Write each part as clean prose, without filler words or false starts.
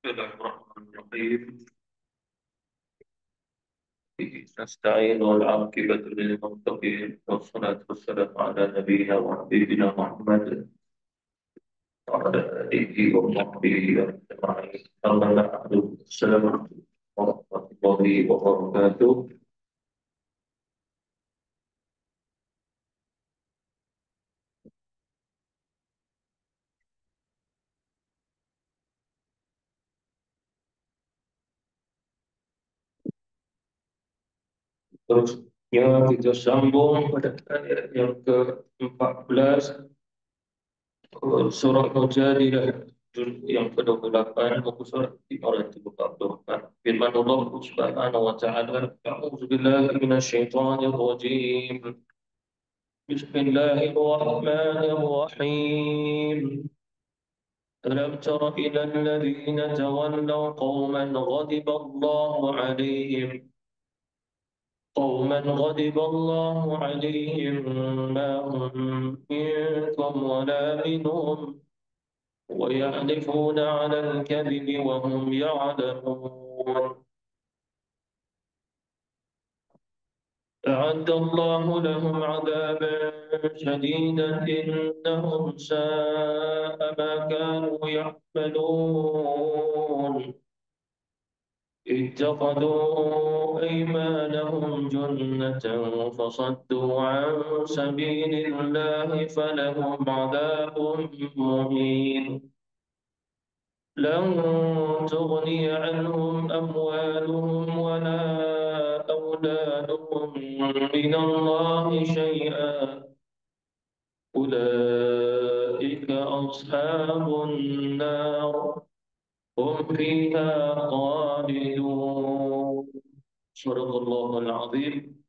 بسم الله الرحمن الرحيم. نستعين والعاقبة للمتقين والصلاة والسلام على نبينا وحبيبنا محمد وعلى آله وصحبه أجمعين. أما بعد، السلام عليكم ورحمة الله وبركاته. Terus kita sambung pada ayat yang ke-14 surah Al-Jadilah yang ke-28 buku surat 544. Firman Allah Subhanahu wa taala, "A'udzu billahi minasyaitonir rajim. Bismillahirrahmanirrahim. Alam tara ila alladhina tawallaw qauman ghadiba Allahu 'alaihim قوما غضب الله عليهم ما هم منكم ولا منهم ويحلفون على الكذب وهم يعلمون أعد الله لهم عذابا شديدا إنهم ساء ما كانوا يعملون اتخذوا أيمانهم جنة فصدوا عن سبيل الله فلهم عذاب مهين لن تغني عنهم أموالهم ولا أولادهم من الله شيئا أولئك أصحاب النار هم فيها خالدون صدق الله العظيم.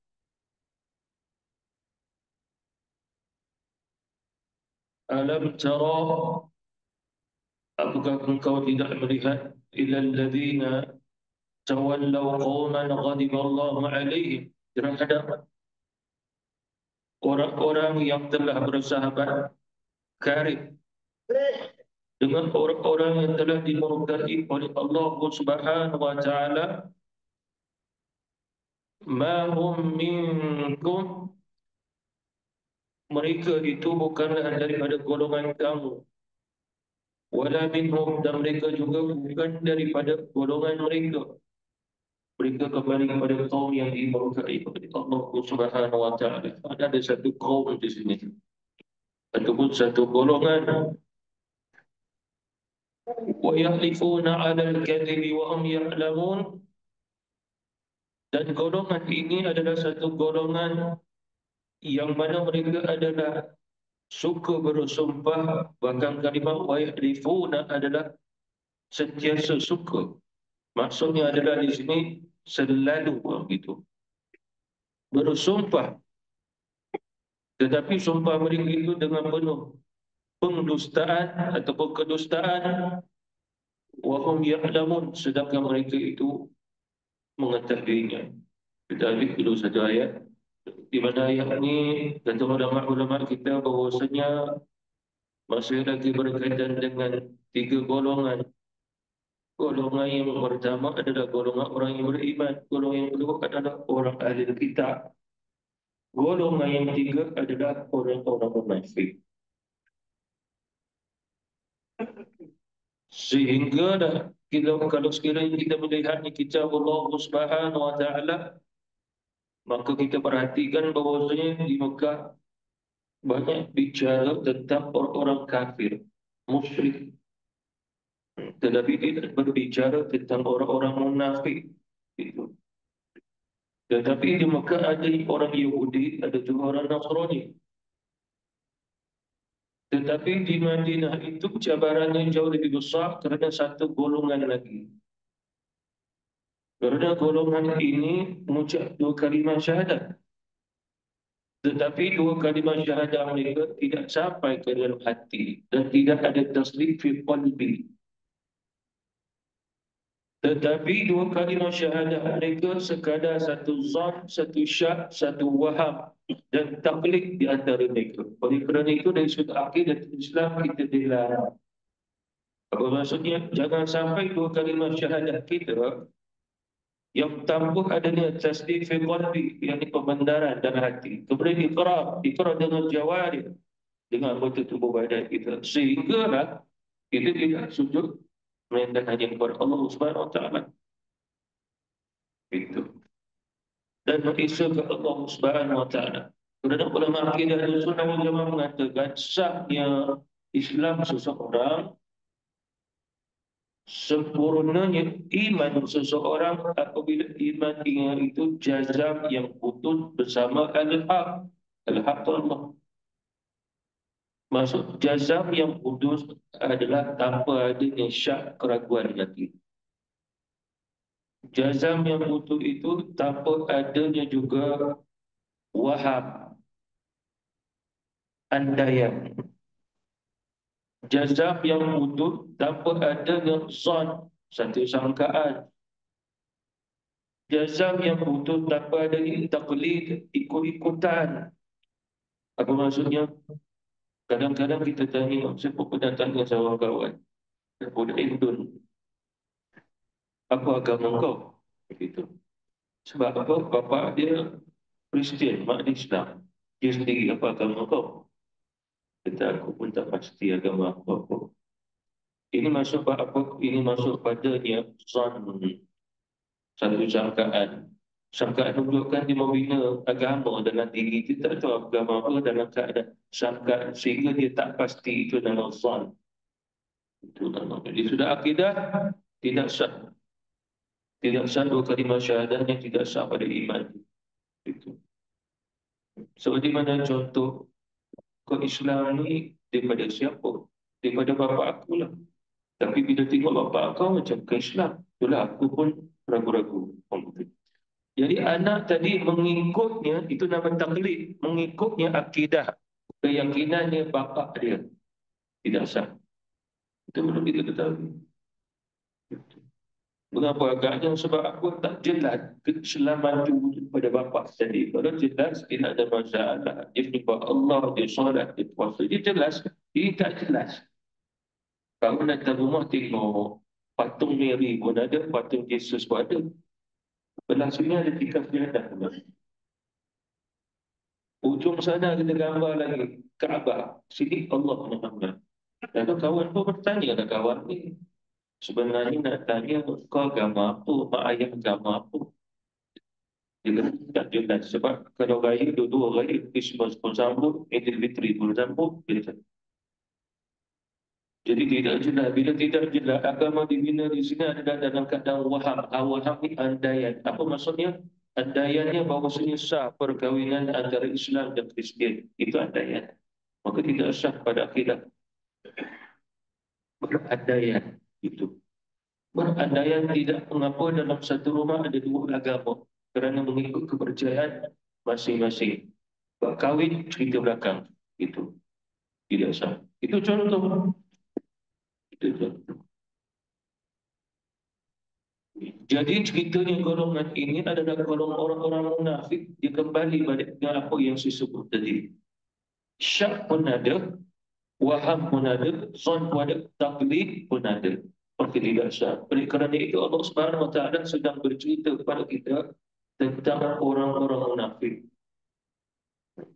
ألم ترى apakah engkau tidak melihat ilal ladzina tawallaw qauman ghadiballahu alaihim, terhadap orang-orang yang telah bersahabat karib dengan orang-orang yang telah dimurkai oleh Allah Subhanahu wa taala, ma hum minkum, mereka itu bukanlah daripada golongan kamu, wala minhum, dan mereka juga bukan daripada golongan mereka. Mereka kembali kepada kaum yang dimurkai oleh Allah Subhanahu wa taala. Ada satu kaum di sini ataupun satu golongan, wa yahlifuna 'alal kadhibi wa hum ya'lamun, dan golongan ini adalah satu golongan yang mana mereka adalah suka bersumpah, bahkan kalimah wa yahlifuna adalah sentiasa suka. Maksudnya adalah di sini selalu begitu bersumpah, tetapi sumpah mereka itu dengan penuh pendustaan ataupun kedustaan, wa hum ya'lamun, sedangkan mereka itu mengetahuinya. Kita ambil dulu satu ayat di mana ayat ini kata ulama-ulama kita bahwasanya masih lagi berkaitan dengan tiga golongan. Golongan yang pertama adalah golongan orang yang beriman, golongan yang kedua adalah orang ahli kitab, golongan yang ketiga adalah orang-orang munafik. Sehingga dah kita, kalau sekiranya kita melihat di kitab Allah Subhanahu wa taala, maka kita perhatikan bahwasanya di Mekah banyak bicara tentang orang-orang kafir, musyrik, tetapi tidak berbicara tentang orang-orang munafik. Itu. Tetapi di Mekah ada orang Yahudi, ada juga orang Nasrani. Tetapi di Madinah itu cabarannya jauh lebih besar kerana satu golongan lagi. Kerana golongan ini mengucap dua kalimah syahadat. Tetapi dua kalimah syahadat mereka tidak sampai ke dalam hati dan tidak ada tasdik fi qalbi. Tetapi dua kalimah syahadah mereka sekadar satu zon, satu syak, satu waham dan taklid di antara mereka. Oleh kerana itu dari sudut akidah Islam kita dilarang. Apa maksudnya? Jangan sampai dua kalimah syahadat kita yang tanpa adanya tasdid fi qalbi, yakni pembenaran dalam hati. Kemudian ikrar dengan jawari, dengan anggota tubuh badan kita. Sehinggalah kita tidak sujud melainkan hanya kepada Allah Subhanahu Wa Taala. Itu. Dan mengisah ke Allah Subhanahu Wa Taala. Kerana ulama akidah dan sunnah wal jamaah mengatakan sahnya Islam seseorang, sempurnanya iman seseorang apabila iman itu jazam yang putus bersama al-haq. Al-haq itu Allah. Maksud jazam yang putus adalah tanpa adanya syak keraguan di hati. Jazam yang putus itu tanpa adanya juga waham, andaian. Jazam yang putus tanpa adanya zon, satu sangkaan. Jazam yang putus tanpa adanya taklid, ikut-ikutan. Apa maksudnya? Kadang-kadang kita tanya, siapa pernah tanya sama kawan, budak Indon, apa agama kau? Begitu. Sebab apa? Bapa dia Kristian, mak dia Islam. Dia sendiri, apa agama kau? Kata aku pun tak pasti agama apa. Ini masuk apa? Ini masuk padanya zon, satu sangkaan. Sangkaan menunjukkan dia membina agama dalam diri kita, tak tahu agama apa dalam keadaan sangkaan, sehingga dia tak pasti itu dalam zon. Itu nama. Jadi sudah akidah tidak sah. Tidak sah dua kalimah syahadatnya, tidak sah pada iman. Itu. Seperti mana contoh kau Islam ni daripada siapa? Daripada bapa aku lah. Tapi bila tengok bapa kau macam ke Islam, itulah aku pun ragu-ragu. Jadi anak tadi mengikutnya, itu nama taklid. Mengikutnya akidah, keyakinannya bapa dia. Tidak sah. Itu perlu kita ketahui. Mengapa agaknya? Sebab aku tak jelas keislaman itu pada bapa tadi. Kalau jelas, tidak ada masalah. Dia menyebab Allah, dia solat, dia puasa. Dia jelas. Dia tak jelas. Kalau datang rumah tengok patung Mary pun ada, patung Yesus pun ada. Belah sini ada tikas jadah. Ujung sana kita gambar lagi Kaabah. Sini Allah Muhammad. Lalu kawan pun bertanya lah kawan ni. Sebenarnya nak tanya kau agama apa, mak ayah agama apa. Dia kata tak jelas. Sebab kalau raya dua-dua raya, Christmas pun sambut, Idul Fitri pun sambut. Dia kata, jadi tidak jelas. Bila tidak jelas, agama dibina di sini adalah dalam keadaan waham. Waham ni andaian. Apa maksudnya? Andaiannya bahawasanya sah perkahwinan antara Islam dan Kristian. Itu andaian. Maka tidak sah pada akhirat. Berandaian. Itu. Berandaian tidak mengapa dalam satu rumah ada dua agama. Kerana mengikut kepercayaan masing-masing. Kahwin cerita belakang. Itu. Tidak sah. Itu contoh. Itu contoh. Jadi ceritanya golongan ini adalah golongan orang-orang munafik. Dia kembali balik dengan apa yang saya sebut tadi. Syak pun ada, waham pun ada, zon pun ada, taklid pun ada. Maka tidak sah. Oleh kerana itu Allah Subhanahu Wa Taala sedang bercerita kepada kita tentang orang-orang munafik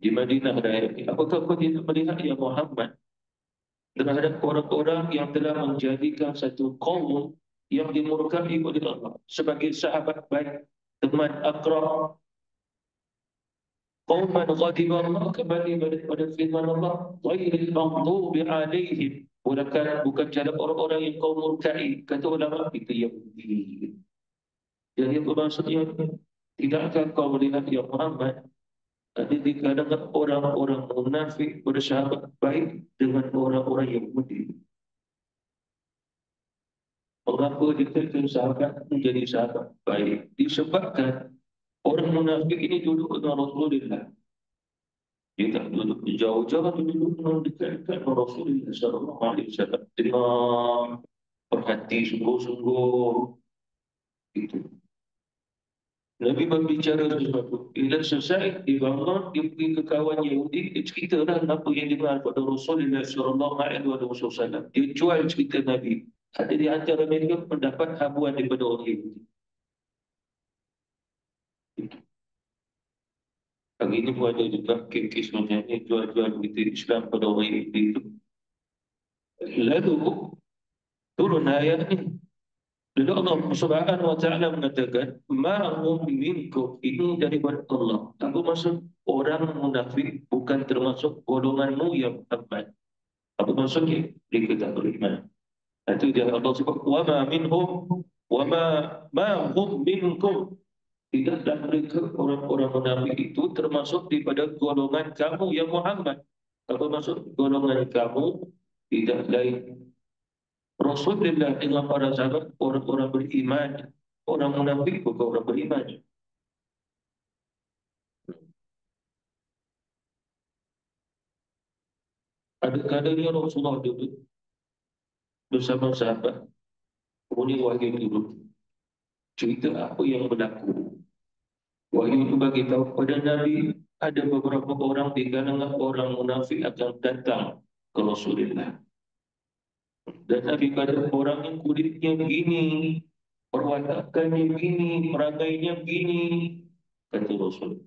di Madinah dan ini. Apakah kau tidak melihat ya Muhammad terhadap orang-orang yang telah menjadikan satu kaum yang dimurkai oleh Allah sebagai sahabat baik, teman akrab, qauman ghadiba Allah, kembali pada firman Allah, ghairil maghdubi alaihim, bukan cara orang-orang yang kau murkai. Kata ulama itu Yahudi. Jadi apa maksudnya? Tidakkah kau melihat ya Muhammad, ada di kalangan orang-orang munafik bersahabat baik dengan orang-orang Yahudi? Mengapa dikatakan sahabat menjadi sahabat baik? Disebabkan orang munafik ini duduk dengan Rasulullah. Dia tak duduk jauh-jauh, dia duduk dengan dekat-dekat dengan Rasulullah sallallahu alaihi wasallam. Dengar, perhati sungguh-sungguh. Itu. Nabi berbicara sesuatu. Bila selesai, dia bangun, dia pergi ke kawan Yahudi, dia ceritalah apa yang dia dengar pada Rasulullah SAW. Dia jual cerita Nabi. Ada di antara mereka pendapat habuan daripada orang Yahudi. Hari ini pun ada juga kes-kes macam ni, jual-jual kita Islam pada orang Yahudi itu. Lalu, turun ayat ni. Lalu Allah Subhanahu wa taala mengatakan, "Ma'hum minkum," ini daripada Allah. Apa maksud orang munafik bukan termasuk golonganmu yang Muhammad? Apa maksudnya? Mereka tak beriman. Itu dia Allah sebut, "Wa ma minhum wa ma hum minkum." Tidaklah mereka orang-orang munafik itu termasuk daripada golongan kamu yang Muhammad. Apa maksud golongan kamu? Tidak lain Rasulullah dengan para sahabat orang-orang beriman. Orang munafik bukan orang beriman. Ada kalanya Rasulullah duduk bersama sahabat. Kemudian wahyu turun. Cerita apa yang berlaku. Wahyu itu bagi tahu kepada Nabi ada beberapa orang di kalangan orang munafik akan datang ke Rasulullah. Dan Nabi kata orang yang kulitnya begini, perwatakannya begini, perangainya begini. Kata Rasul.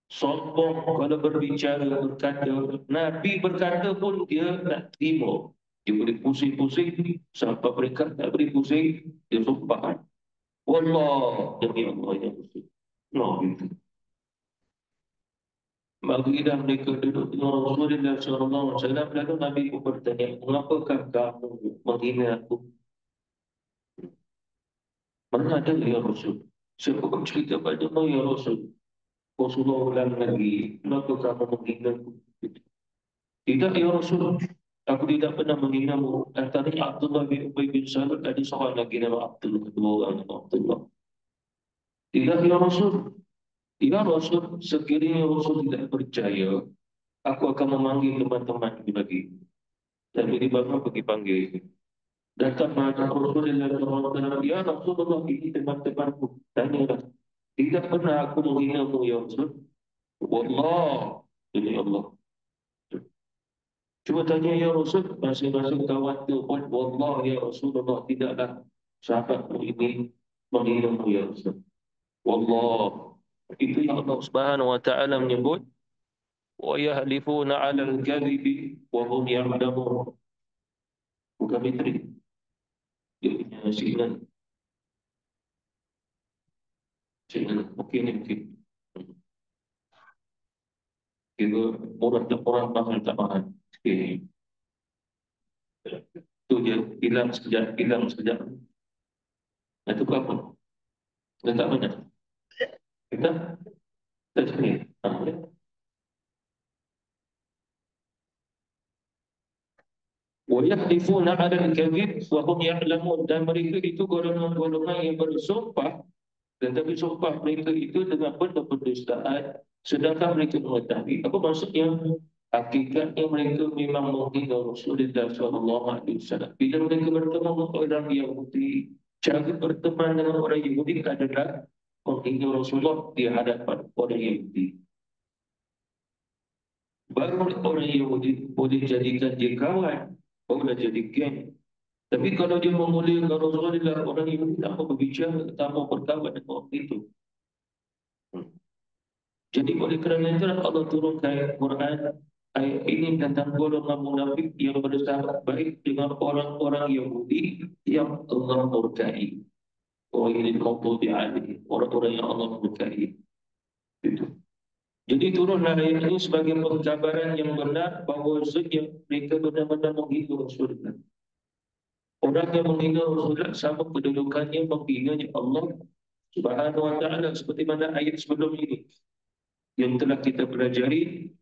Sombong kalau berbicara, berkata. Nabi berkata pun dia nak terima. Dia boleh pusing-pusing sampai mereka tak boleh pusing. Dia sumpah. Wallah, demi Allah yang pusing. No, gitu. Baginda mereka duduk dengan Rasulullah SAW. Lalu Nabi pun bertanya, mengapakah kamu menghina aku? Mana ada ya Rasul? Saya pun cerita padamu ya Rasul. Rasulullah ulang lagi, kenapa kamu menghina aku? Tidak ya Rasul, aku tidak pernah menghinamu. Antaranya Abdullah bin Ubay bin Salul, ada seorang lagi nama Abdullah, kedua orang nama Abdullah. Tidak ya Rasul, ya Rasul, sekiranya Rasul tidak percaya, aku akan memanggil teman-teman lagi. Dan ini bapak pergi panggil. Datang pada Rasulullah SAW, ya Rasulullah, ini teman-temanku. Tanyalah, tidak pernah aku menghinamu ya Rasul. Wallah, ini Allah. Cuba tanya ya Rasul, masing-masing kawan tu pun, wallah ya Rasulullah, tidaklah sahabatmu ini menghinamu ya Rasul. Wallah. Itu yang Allah Subhanahu wa taala menyebut, wa yahlifuna 'ala al-kadhibi wa hum ya'lamun. Bukan metrik. Dia punya signal. Signal. Okey ni okey. Kira murah tak murah, mahal tak mahal. Okey. Tu je, hilang sekejap, hilang sekejap. Itu apa? Letak mana? Kita letak sini. Ya. وَيَحْلِفُونَ عَلَى الْكَذِبِ وَهُمْ يَعْلَمُونَ. Dan mereka itu golongan-golongan yang bersumpah, tetapi sumpah mereka itu dengan penuh pendustaan, sedangkan mereka mengetahui. Apa maksudnya? Hakikatnya mereka memang menghina Rasulullah SAW. Bila mereka bertemu dengan orang Yahudi, cara berteman dengan orang Yahudi adalah menghina Rasulullah di hadapan orang Yahudi. Baru orang Yahudi boleh jadikan dia kawan, boleh jadi geng. Tapi kalau dia memuliakan Rasulullah, orang Yahudi tak mau berbicara, tak mau berkawan dengan orang itu. Jadi oleh kerana itu Allah turunkan ayat Quran, ayat ini tentang golongan munafik yang bersahabat baik dengan orang-orang Yahudi yang Allah murkai. Orang ini maghdubi alaihim, orang-orang yang Allah murkai. Itu. Jadi turunlah ayat ini sebagai pengkabaran yang benar bahawa sejak mereka benar-benar menghina Rasulullah. Orang yang menghina Rasulullah sama kedudukannya menghina Allah Subhanahu wa taala, seperti mana ayat sebelum ini yang telah kita pelajari.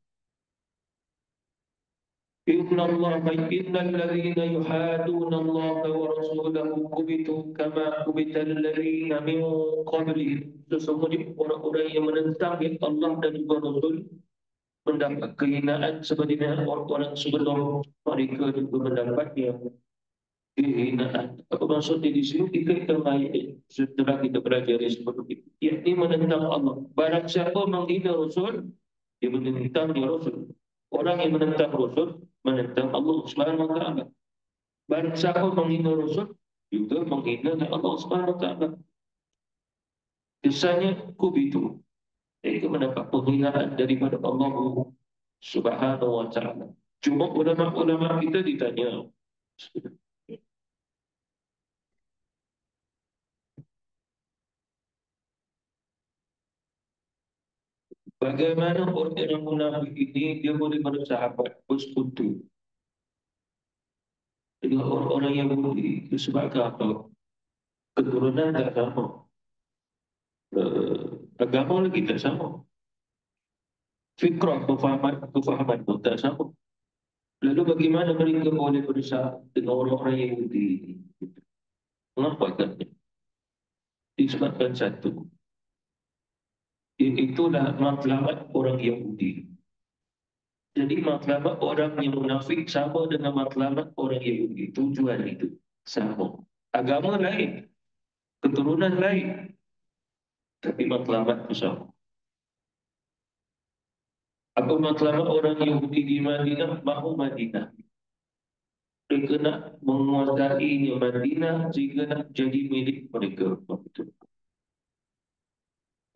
Inna Allah innal ladzina yuhaduna Allah wa rasulahu kubitu kama kubital ladzina min qablihim. Sesungguhnya orang-orang yang menentang Allah dan juga Rasul mendapat kehinaan seperti mana orang-orang sebelum mereka juga mendapatnya. kehinaan. Apa maksudnya di sini? Dikaitkan ayat setelah kita belajar seperti itu. Yakni menentang Allah. Barang siapa menghina Rasul, dia menentang ya Rasul. Orang yang menentang Rasul, menentang Allah Subhanahu Wa Taala. Barang siapa menghina Rasul, juga menghina Allah Subhanahu Wa Taala. Kesannya kubitu. Itu mendapat penghinaan daripada Allah Subhanahu Wa Taala. Cuma ulama-ulama kita ditanya, bagaimana orang yang munafik ini dia boleh bersahabat, bersekutu dengan orang-orang yang Yahudi itu sebab apa? Keturunan tak sama, agama lagi tak sama, fikrah, kefahaman pun tak sama. Lalu bagaimana mereka boleh bersahabat dengan orang-orang Yahudi ini? Mengapa kan? Disebabkan satu, itulah matlamat orang Yahudi. Jadi matlamat orang yang munafik sama dengan matlamat orang Yahudi. Tujuan itu sama. Agama lain, keturunan lain, tapi matlamat itu sama. Apa matlamat orang Yahudi di Madinah? Mahu Madinah. Mereka nak menguasai Madinah sehingga nak jadi milik mereka.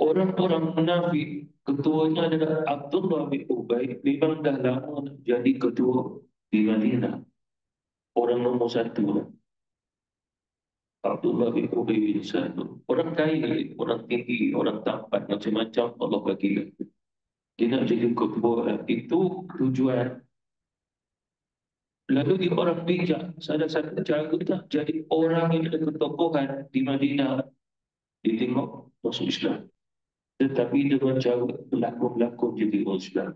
Orang-orang munafik, ketuanya adalah Abdullah bin Ubay, memang dah lama nak jadi ketua di Madinah. Orang nombor satu. Abdullah bin Ubay bin Salul. Orang kaya, orang tinggi, orang tampan, macam-macam Allah bagi. Dia nak jadi ketua, itu tujuan. Lalu dia orang bijak, salah satu cara tak jadi orang yang ada ketokohan di Madinah, dia tengok masuk Islam. Tetapi dengan cara berlakon-lakon jadi orang Islam.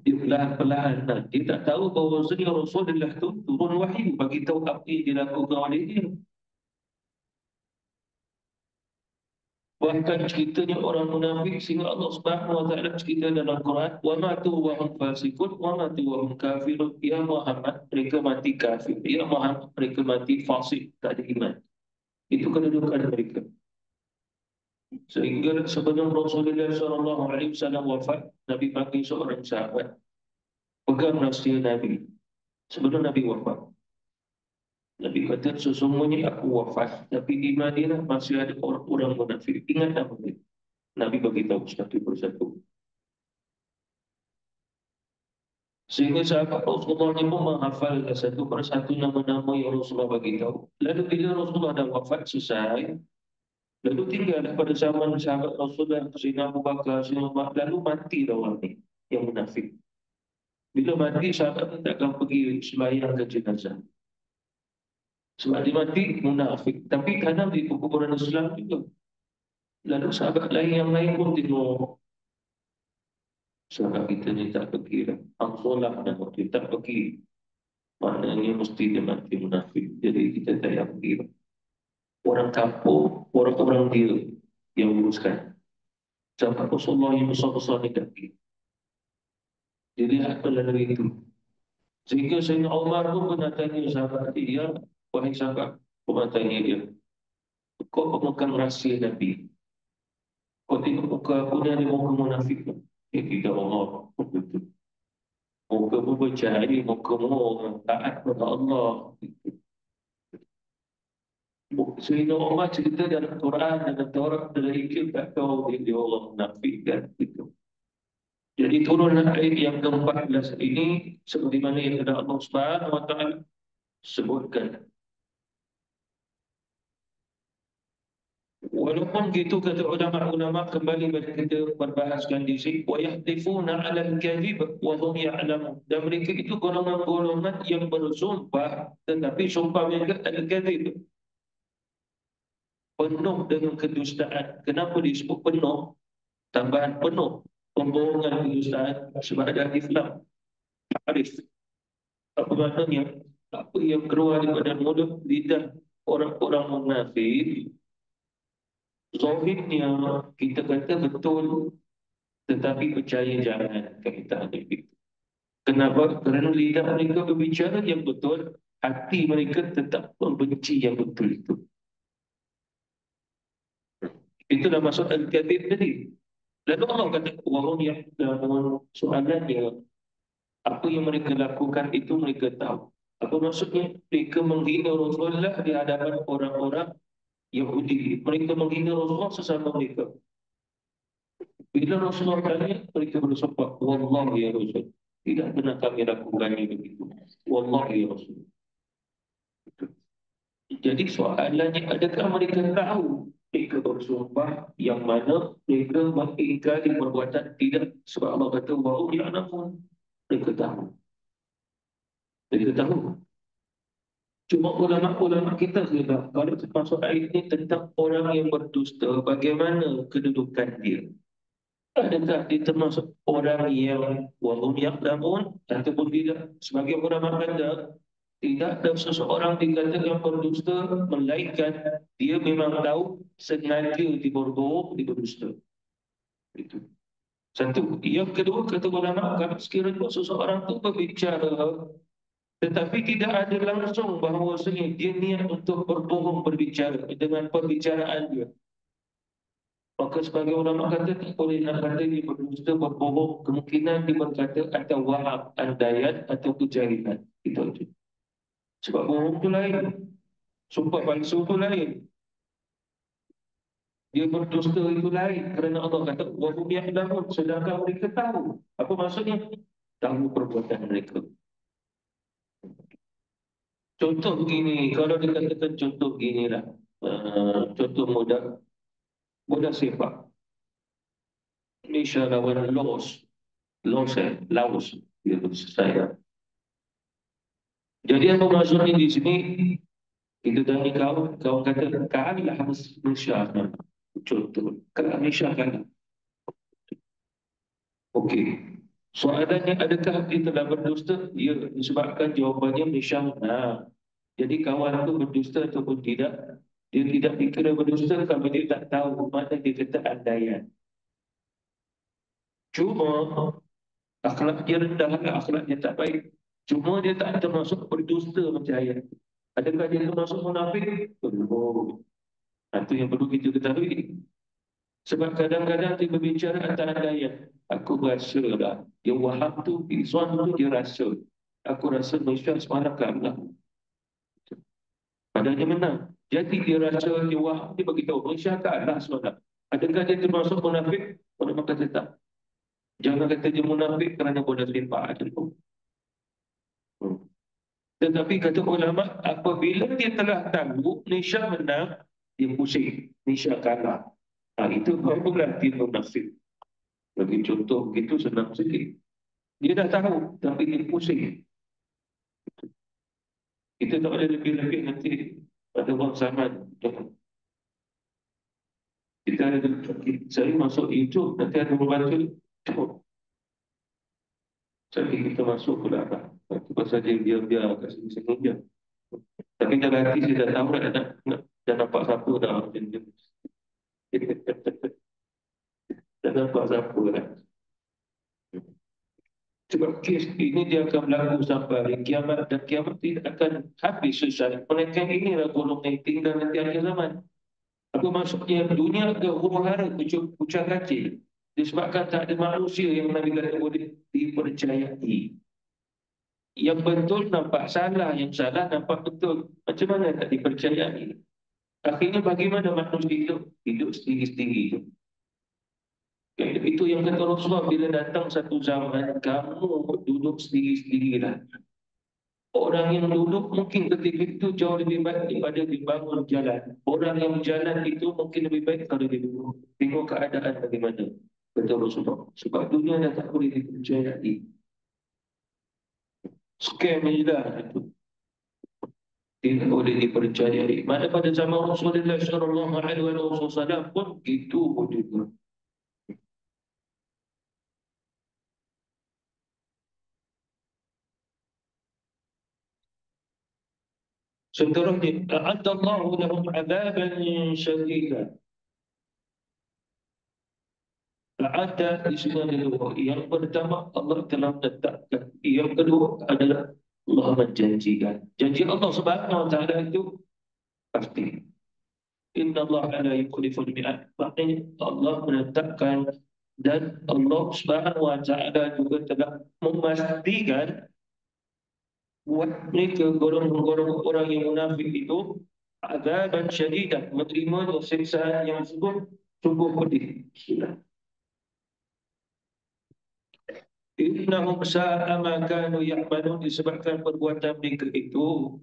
Dia perlahan-perlahan, dia tak tahu bahawa Rasulullah itu turun wahyu bagi tahu apa yang dilakukan oleh dia. Bahkan ceritanya orang munafik sehingga Allah Subhanahu wa taala cerita dalam Quran, "Wa matu wa hum fasiqun wa matu wa hum kafirun." Ya Muhammad, mereka mati kafir. Ya Muhammad, mereka mati fasik, tak ada iman. Itu kedudukan mereka. Sehingga sebelum Rasulullah SAW wafat, Nabi panggil seorang sahabat, pegang rahsia Nabi. Sebelum Nabi wafat, Nabi kata, sesungguhnya aku wafat, tapi di Madinah masih ada orang-orang munafik. Ingat nama dia. Nabi bagi tahu satu persatu. Sehingga sahabat Rasulullah ini pun menghafal satu persatu nama-nama yang Rasulullah bagi tahu. Lalu bila Rasulullah dah wafat selesai, lalu tinggal pada zaman sahabat Rasulullah, Sayyidina Abu Bakar, Sayyidina Umar, lalu mati orang ni yang munafik. Bila mati, sahabat ni takkan pergi sembahyang ke jenazah. Sebab dia mati munafik. Tapi kadang di kuburan Islam juga. Lalu sahabat lain yang lain pun tengok. Sahabat kita ni tak pergi lah. Angsolah dan waktu tak pergi. Maknanya mesti dia mati munafik. Jadi kita tak payah pergi lah. Orang kampung, orang-orang dia yang uruskan. Sahabat Rasulullah yang besar-besar ni tak pergi. Jadi apa lalu itu? Sehingga Sayyidina Umar pun pernah tanya sahabat dia, wahai sahabat, pernah tanya dia, kau pemegang rahsia Nabi. Kau tengok muka aku ni ada muka munafik. Ya tidak Allah. Muka mu bercahaya, muka mu taat kepada Allah. Sayyidina Umar cerita dalam Quran, dalam Taurat, dalam Injil, tak tahu dia orang munafik kan. Gitu. Jadi turunlah ayat yang ke-14 ini, seperti mana yang ada Allah Subhanahu Wa Taala sebutkan. Walaupun gitu kata ulama-ulama, kembali pada kita berbahaskan di sini, wa yahdifuna 'ala al-kadhib wa hum ya'lamun. Dan mereka itu golongan-golongan yang bersumpah tetapi sumpah mereka al-kadhib, penuh dengan kedustaan. Kenapa disebut penuh? Tambahan penuh, pembohongan, kedustaan, sebab ada alif lam. Arif. Apa maknanya? Apa yang keluar daripada mulut lidah orang-orang munafik, zahirnya kita kata betul, tetapi percaya jangan, kata Nabi. Kenapa? Kerana lidah mereka berbicara yang betul, hati mereka tetap membenci yang betul itu. Itulah maksud al-kadhib tadi. Lalu Allah kata, wahum ya'lamun, soalannya, apa yang mereka lakukan itu mereka tahu. Apa maksudnya? Mereka menghina Rasulullah di hadapan orang-orang Yahudi. Mereka menghina Rasulullah sesama mereka. Bila Rasulullah tanya, mereka bersumpah, Wallah ya Rasul. Tidak pernah kami lakukannya begitu. Wallah ya Rasul. Jadi soalannya, adakah mereka tahu mereka bersumpah yang mana mereka mengingkari perbuatan tidak? Sebab Allah kata, wahum ya'lamun. Mereka tahu. Mereka tahu. Cuma ulama-ulama kita sudah, kalau termasuk ayat ini tentang orang yang berdusta, bagaimana kedudukan dia? Adakah dia termasuk orang yang wahum ya'lamun ataupun tidak? Sebagai ulama kata, tidak ada seseorang dikatakan berdusta melainkan dia memang tahu sengaja dia berbohong, dia berdusta. Itu. Satu. Yang kedua, kata ulama, kalau sekiranya seseorang itu berbicara tetapi tidak ada langsung bahawasanya dia niat untuk berbohong berbicara dengan perbicaraan dia. Maka sebagai ulama kata tak boleh nak kata dia berdusta berbohong, kemungkinan dia berkata atau wahab, andaian atau kejahilan. Itu aja. Sebab bohong itu lain. Sumpah palsu itu lain. Dia berdusta itu lain. Kerana Allah kata, wahum ya'lamun, sedangkan mereka tahu. Apa maksudnya? Tahu perbuatan mereka. Contoh begini, kalau dikatakan contoh begini lah. Contoh mudah, bola sepak. Malaysia lawan Laos. Laos. Dia saya. Jadi apa maksudnya di sini? Kita tanya kau kata kalah harus Malaysia. Contoh, kalah Malaysia kalah. Okey. Soalannya, adakah dia telah berdusta? Ya, disebabkan jawapannya Malaysia menang. Jadi kawan itu berdusta ataupun tidak, dia tidak dikira berdusta kalau dia tak tahu mana dia kata andaian. Cuma akhlaknya rendah, akhlaknya tak baik. Cuma dia tak termasuk berdusta macam ayat. Adakah dia termasuk munafik? Belum. Itu yang perlu kita ketahui. Sebab kadang-kadang dia berbicara antara ayat. Aku rasa lah, dia wahab tu, Izzuan tu dia rasa. Aku rasa Malaysia semalam kalah. Padahal dia menang. Jadi dia rasa dia wahab, dia beritahu Malaysia kalah semalam. Adakah dia termasuk munafik? Ulama kata tak. Jangan kata dia munafik kerana bodoh limpah. Tetapi kata ulama, apabila dia telah tahu Malaysia menang, dia pusing. Malaysia kalah. Itu barulah dia munafik. Bagi contoh begitu senang sikit. Dia dah tahu, tapi dia pusing. Kita tak boleh lebih-lebih nanti pada waktu zaman. Kita ada, saya masuk YouTube, nanti ada membaca. Jadi kita masuk pula lah. Itu pasal dia biar-biar kat sini-sini je. Tapi dalam hati saya dah tahu dah nampak siapa dah. Dah nampak siapa dah. Sebab kes ini dia akan berlaku sampai hari kiamat, dan kiamat tidak akan habis selesai. Melainkan inilah golongan yang tinggal nanti akhir zaman. Apa maksudnya? Dunia agak huru-hara, pucat kacil. Disebabkan tak ada manusia yang Nabi kata boleh dipercayai. Yang betul nampak salah, yang salah nampak betul. Macam mana tak dipercayai? Akhirnya bagaimana manusia hidup? Hidup sendiri-sendiri. Itu yang kata Rasulullah, bila datang satu zaman, kamu duduk sendiri-sendirilah. Orang yang duduk mungkin ketika itu jauh lebih baik daripada dibangun jalan. Orang yang jalan itu mungkin lebih baik kalau dia duduk. Tengok keadaan bagaimana. Kata Rasulullah. Sebab dunia dah tak boleh dipercayai. Scam je dah itu. Tidak boleh dipercayai. Mana pada zaman Rasulullah SAW pun itu juga. Seterusnya, a'adallahu lahum 'adaban syadida. ada di sini ada dua. Yang pertama, Allah telah menetapkan. Yang kedua adalah Allah menjanjikan. Janji Allah Subhanahu wa taala itu pasti. Inna Allah la yukhliful mi'ad. Maknanya Allah menetapkan dan Allah Subhanahu wa taala juga telah memastikan buat mereka golongan orang yang munafik itu azaban syadidah, menerima siksaan yang sungguh pedih. Innahum sa'a ma kanu ya'malun, disebabkan perbuatan mereka itu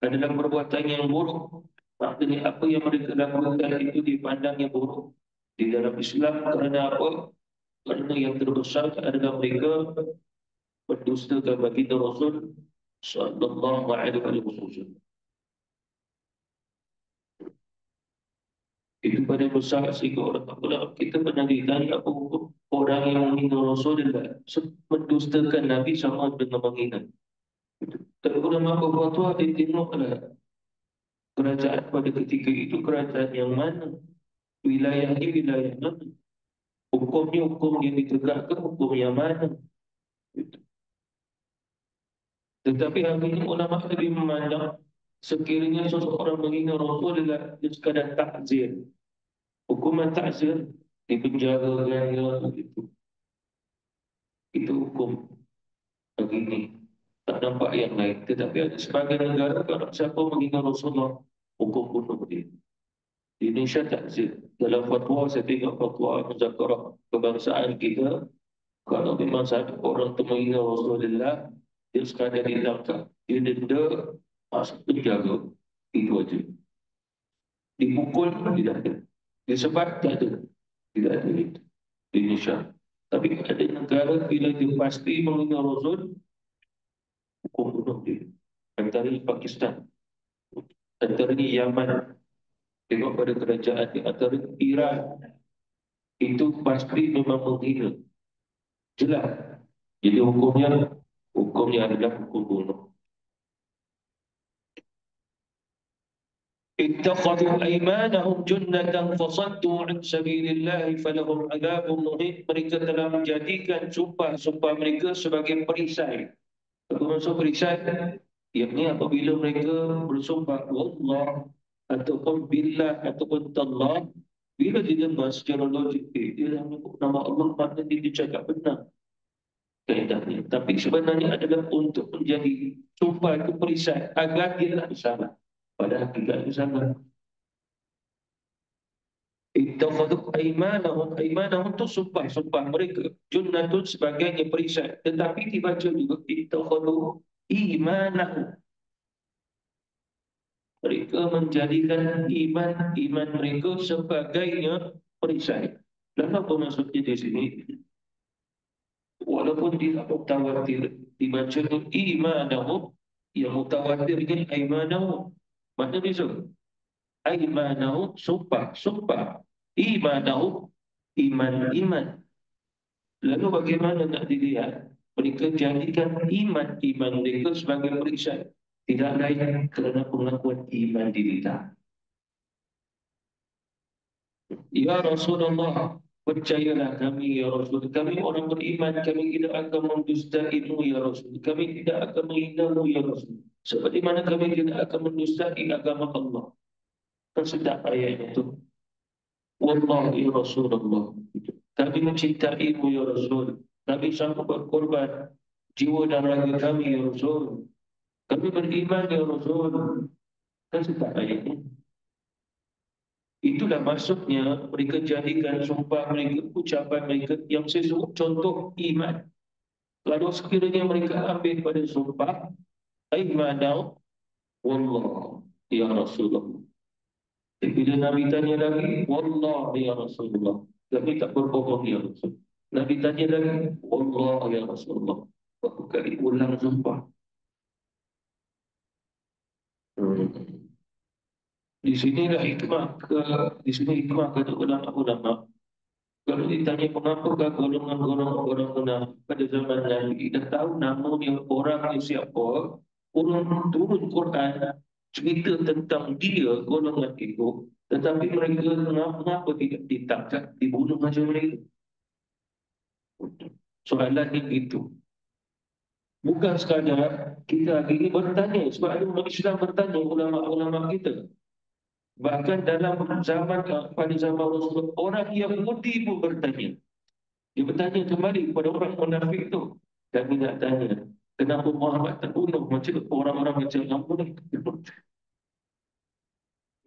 adalah perbuatan yang buruk. Maksudnya apa yang mereka lakukan itu dipandang yang buruk di dalam Islam. Kerana apa? Kerana yang terbesar adalah mereka berdustakan baginda Rasul sallallahu alaihi wasallam. Itu pada besar sehingga orang kita pernah ditanya apa hukum orang yang menghina Rasulullah, mendustakan Nabi sama dengan menghina. Tapi ulama berfatwa dia tengoklah kerajaan pada ketika itu kerajaan yang mana, wilayahnya wilayah mana, hukumnya hukum yang ditegakkan hukum yang mana. Tetapi hari ini ulama lebih memandang sekiranya seseorang menghina Rasulullah dia sekadar takzir, hukuman takzir, dipenjarakan begitu. Itu hukum begini. Tak nampak yang lain. Tetapi ada sebagian negara kalau siapa menghina Rasulullah, hukum bunuh dia. Di Indonesia takzir. Dalam fatwa, saya tengok fatwa muzakarah kebangsaan kita, kalau memang satu orang tu menghina Rasulullah, dia sekadar ditangkap. Dia denda, masuk penjara. Itu aja. Dipukul, tidak ada. Disebat, tak ada. Tidak ada itu. Di Indonesia. Tapi ada negara bila dia pasti menghina Rasul, hukum bunuh dia. Antaranya Pakistan, antaranya Yaman, tengok pada kerajaan di antara Iran, itu pasti memang menghina. Jelas. Jadi hukumnya adalah hukum bunuh. اتخذوا أيمانهم جنة فصدوا عن سبيل الله فلهم عذاب مهين. Mereka telah menjadikan sumpah mereka sebagai perisai. Apa maksud perisai? Yakni apabila mereka bersumpah Allah ataupun billah ataupun tallah, bila didengar secara logik, dia dah menyebut nama Allah, maknanya dia cakap benar kaedahnya. Tapi sebenarnya adalah untuk menjadi sumpah itu perisai agar dia tak salah. Pada hakikatnya salah. Ittakhadhu aymanahum tu sumpah mereka. Junnatun sebagainya perisai. Tetapi dibaca juga ittakhadhu imanahum. Mereka menjadikan iman mereka sebagainya perisai. Dan apa maksudnya di sini? Walaupun tidak mutawatir, dibaca imanahum, yang mutawatirnya aimanahum. Mana bisa? Aimanahum, sumpah. Imanahum, iman. Lalu bagaimana nak dilihat? Mereka jadikan iman mereka sebagai perisai. Tidak lain kerana pengakuan iman di lidah. Ya Rasulullah, percayalah kami ya Rasul. Kami orang beriman, kami tidak akan mendustaimu ya Rasul. Kami tidak akan menghinamu ya Rasul. Seperti mana kami tidak akan mendustai agama Allah. Kan sedap ayatnya itu. Wallah ya Rasulullah. Kami mencintaimu ya Rasul. Kami sanggup berkorban jiwa dan raga kami ya Rasul. Kami beriman ya Rasul. Kan sedap ayatnya. Itulah maksudnya mereka jadikan sumpah mereka, ucapan mereka yang sesuatu contoh iman. Kalau sekiranya mereka ambil pada sumpah, aimanau wallah ya Rasulullah. Bila Nabi tanya lagi, wallah ya Rasulullah. Kami tak berbohong ya Rasul. Nabi tanya lagi, wallah ya Rasulullah. Berapa kali ulang sumpah. Di sinilah di sini hikmah kata ulama. Kalau ditanya mengapa golongan-golongan orang munafik pada zaman Nabi dah tahu nama dia orangnya siapa, orang turun Quran cerita tentang dia golongan itu, tetapi mereka mengapa tidak ditangkap, dibunuh macam mereka? Soalannya itu. Bukan sekadar kita hari ini bertanya, sebab ada umat Islam bertanya ulama-ulama kita. Bahkan dalam zaman pada zaman Rasulullah, orang Yahudi pun bertanya. Dia bertanya kembali kepada orang munafik itu. Kami nak tanya, kenapa Muhammad terbunuh macam orang-orang macam kamu ni?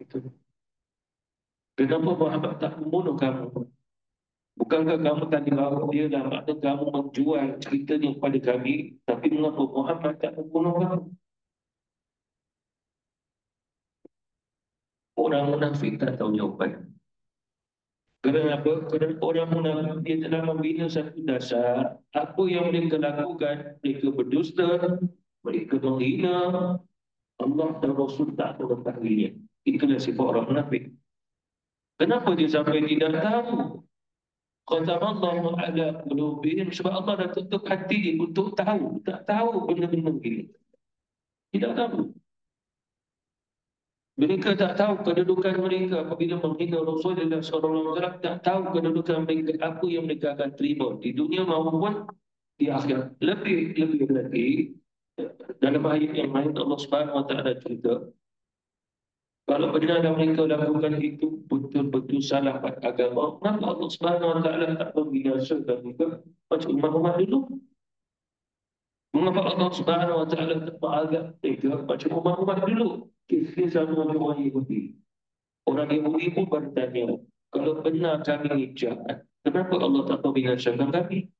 Itu. Kenapa Muhammad tak membunuh kamu? Bukankah kamu tadi bawa dia dan makna kamu menjual ceritanya kepada kami, tapi mengapa Muhammad tak membunuh kamu? Orang munafik tak tahu jawapan. Kerana apa? Kerana orang munafik dia telah membina satu dasar. Apa yang mereka lakukan, mereka berdusta, mereka menghina Allah dan Rasul tak mengetahuinya. Itulah sifat orang munafik. Kenapa dia sampai tidak tahu? Qatamallahu ala qulubihim, sebab Allah dah tutup hati dia untuk tahu. Tak tahu benda-benda begini. Tidak tahu. Mereka tak tahu kedudukan mereka apabila menghina Rasulullah SAW. Tak tahu kedudukan mereka, apa yang mereka akan terima di dunia maupun di akhirat. Lebih lagi, dalam ayat yang lain Allah Subhanahu Wa Taala cerita, kalau benar mereka lakukan itu betul-betul salah pada agama, kenapa Allah Subhanahu Wa Taala tak membinasakan mereka macam Muhammad dulu? Mengapa Allah Subhanahu Wa Taala tak mengazab mereka macam Muhammad dulu? Kisah sama dengan orang Yahudi. Orang Yahudi pun bertanya, kalau benar kami ni jahat, kenapa Allah tak membinasakan kami?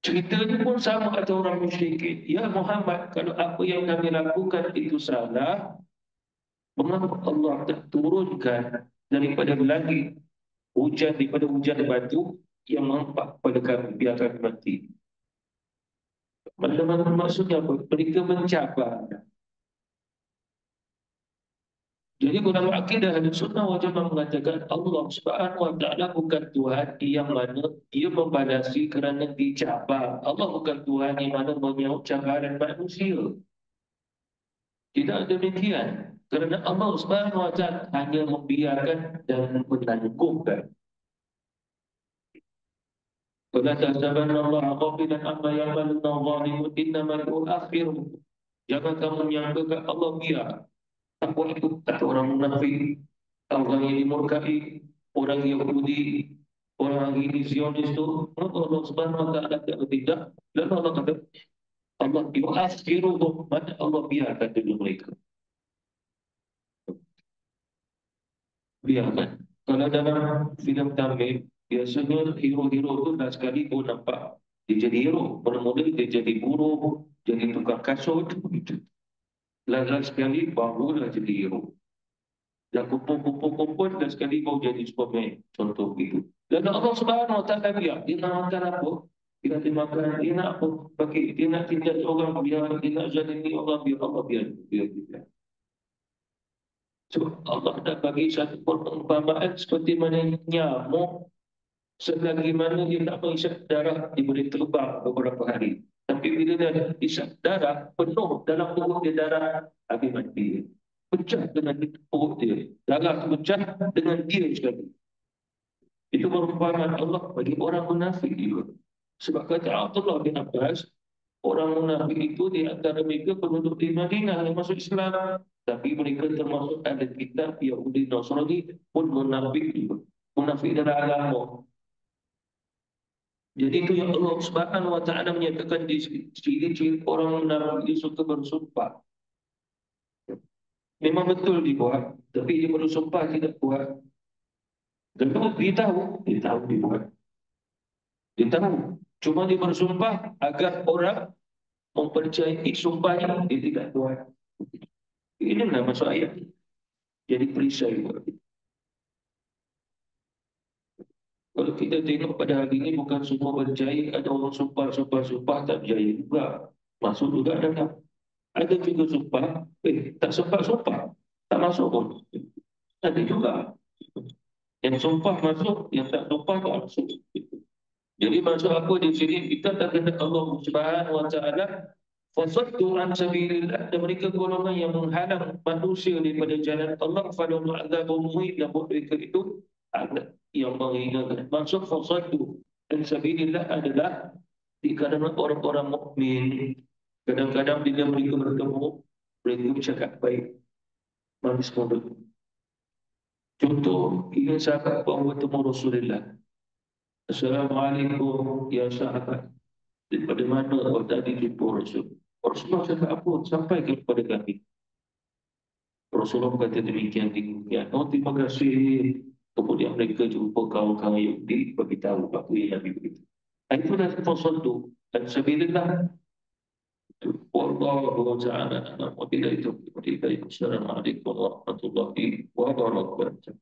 Ceritanya pun sama kata orang musyrikin. Ya Muhammad, kalau apa yang kami lakukan itu salah, mengapa Allah tak turunkan daripada langit hujan daripada hujan batu yang nampak pada kami biar kami mati? Maksudnya apa? Mereka mencabar. Jadi dalam akidah Ahlussunnah wal Jamaah mengatakan Allah Subhanahu Wa Taala bukan Tuhan yang mana dia membalasi kerana dicabar. Allah bukan Tuhan yang mana menyahut cabaran manusia. Tidak demikian. Kerana Allah Subhanahu Wa Taala hanya membiarkan dan menangguhkan. Wala tahsabanna Allah ghafilan amma ya'maluna adh-dhalimun innama yu'akhiruhum. Jangan kamu menyangka Allah biar. Apa itu? Kata orang munafik, orang yang dimurkai, orang Yahudi, orang ini Zionis itu, Allah Subhanahu Wa Taala tidak. Lalu Allah kata, Allah yu'akhiruhum, mana Allah biarkan dulu mereka. Biarkan. Kalau dalam filem Tamil, biasanya hero-hero itu dah sekali pun nampak dia jadi hero. Mula-mula dia jadi buruh, jadi tukang kasut, begitu. Last sekali barulah jadi hero. Dan kumpul-kumpul dan sekali mau jadi Superman. Contoh begitu. Dan Allah Subhanahu Wa Taala biar. Dia nak makan apa? Dia nak makan. Dia nak apa? Bagi dia nak tindas orang biar. Dia nak zalimi orang biar. Allah biar. Sebab Allah dah bagi satu perumpamaan seperti mana nyamuk. Selagi mana dia tak menghisap darah, dia boleh terbang beberapa hari. Tapi bila dia hisap darah, penuh dalam tubuh dia darah, habis mati. Pecah dengan perut dia. Darah tu pecah dengan dia sekali. Itu perumpamaan Allah bagi orang munafik juga. Sebab kata Abdullah bin Abbas, orang munafik itu di antara mereka penduduk di Madinah yang masuk Islam. Tapi mereka termasuk ahli kitab Yahudi Nasrani pun munafik juga. Munafik dalam agama. Jadi itu yang Allah Subhanahu Wa Taala menyatakan di ciri-ciri orang munafik dia suka bersumpah. Memang betul dibuat, tapi dia bersumpah tidak buat. Kedua, dia tahu dibuat. Dia tahu. Cuma dia bersumpah agar orang mempercayai sumpahnya, dia tidak buat. Inilah maksud ayat. Jadi perisai buat. Kalau kita tengok pada hari ini bukan semua berjaya, ada orang sumpah tak berjaya juga. Masuk juga dalam. Ada juga sumpah, tak sumpah, tak masuk pun. Ada juga. Yang sumpah masuk, yang tak sumpah tak masuk. Jadi maksud aku di sini, kita tak kena Allah Subhanahu Wa Taala fasaddu an sabilillah, dan mereka golongan yang menghalang manusia daripada jalan Allah, falahum adzabun muhin, dan mereka itu ada yang menghinakan. Maksud fasaddu an sabilillah adalah Di kalangan orang-orang mukmin, kadang-kadang bila mereka bertemu, mereka bercakap baik, manis mulut. Contoh, ingin sahabat bawa bertemu Rasulullah. Assalamualaikum, ya sahabat. Daripada mana kau tadi jumpa Rasul? Rasulullah cakap apa? Sampai kepada kami. Rasulullah kata demikian. Oh, terima kasih. Kemudian mereka jumpa kawan-kawan Yahudi, beritahu apa yang Nabi beritahu. Itulah fasal tu. Dan sabilillah, wallahu ta'ala a'lam. Wa billahi taufiq. Assalamualaikum warahmatullahi wabarakatuh.